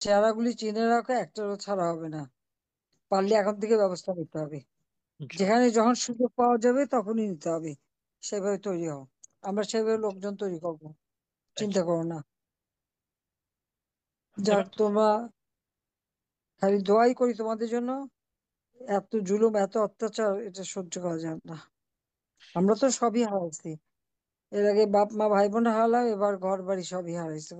চেহারাগুলি চিনে রাখো, একটারও ছাড়া হবে না। পারলে এখন থেকে ব্যবস্থা নিতে হবে। জি। যেখানে যখন সুযোগ পাওয়া যাবে তখনই নিতে হবে। সেভাবে তৈরি হও। আমরা সেভাবে আচ্ছা। লোকজন তৈরি করবো। আচ্ছা। চিন্তা করো না। যাক, এবার তোমরা খালি দোয়াই করি তোমাদের জন্য। এত জুলুম, এত অত্যাচার, এটা সহ্য করা যায় না। আমরা তো সবই হারাইছি। এর আগে বাপ মা ভাই বোন হারালাম, এবার ঘর বাড়ি সবই হারাইছে।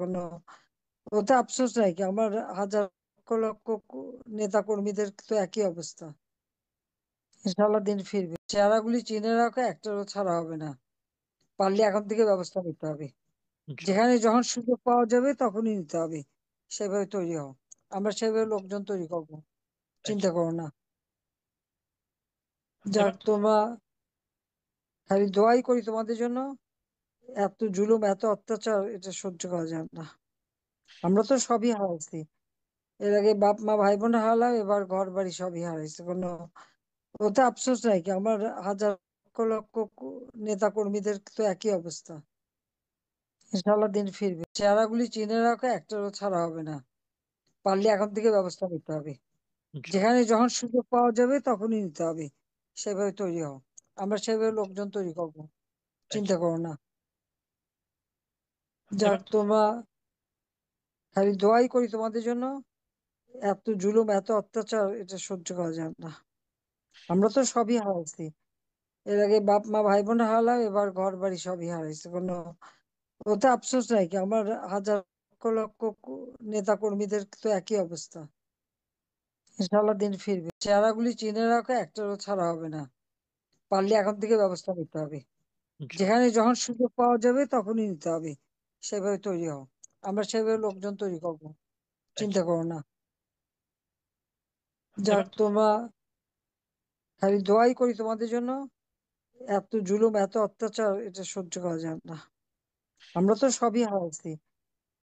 ওতে আফসোস নাই কি? আমার হাজার লক্ষ লক্ষ নেতা কর্মীদের তো একই অবস্থা। ইনশাল্লাহ দিন ফিরবে। চেহারাগুলি চিনে রাখো, একটারও ছাড়া হবে না। পারলে এখন থেকে ব্যবস্থা নিতে হবে। জি। যেখানে যখন সুযোগ পাওয়া যাবে তখনই নিতে হবে। সেভাবে তৈরি হও। আমরা সেভাবে আচ্ছা। লোকজন তৈরি করবো। আচ্ছা। চিন্তা করো না। যাক, এবার তোমরা খালি দোয়াই করি তোমাদের জন্য। এত জুলুম, এত অত্যাচার, এটা সহ্য করা যায় না। আমরা তো সবই হারাইছি। এর আগে বাপ মা ভাই বোন হারালাম, এবার ঘর বাড়ি সবই হারাইছে। ওতে আফসোস নাই কি? আমার হাজার লক্ষ লক্ষ নেতা কর্মীদের তো একই অবস্থা। ইনশাল্লাহ দিন ফিরবে। চেহারাগুলি চিনে রাখো, একটারও ছাড়া হবে না। পারলে এখন থেকে ব্যবস্থা নিতে হবে। জি। যেখানে যখন সুযোগ পাওয়া যাবে তখনই নিতে হবে। সেভাবে তৈরি হও। আমরা সেভাবে লোকজন তৈরি করবো। আচ্ছা। চিন্তা করো না। যাক, এবার তোমরা খালি দোয়াই করি তোমাদের জন্য। এত জুলুম, এত অত্যাচার, এটা সহ্য করা যায় না। আমরা তো সবই হারাইছি। এর আগে বাপ মা ভাই বোন হারালাম, এবার ঘর বাড়ি সবই হারাইছে। ওতে আফসোস নাই কি? আমার হাজার লক্ষ লক্ষ নেতা কর্মীদের তো একই অবস্থা। ইনশাল্লাহ দিন ফিরবে। চেহারাগুলি চিনে রাখো, একটারও ছাড়া হবে না। পারলে এখন থেকে ব্যবস্থা নিতে হবে। জি। যেখানে যখন সুযোগ পাওয়া যাবে তখনই নিতে হবে। সেভাবে তৈরি হও। আমরা সেভাবে লোকজন তৈরি করবো। আচ্ছা। চিন্তা করো না। যাক, এবার তোমরা খালি দোয়াই করি তোমাদের জন্য। এত জুলুম, এত অত্যাচার, এটা সহ্য করা যায় না। আমরা তো সবই হারাইছি।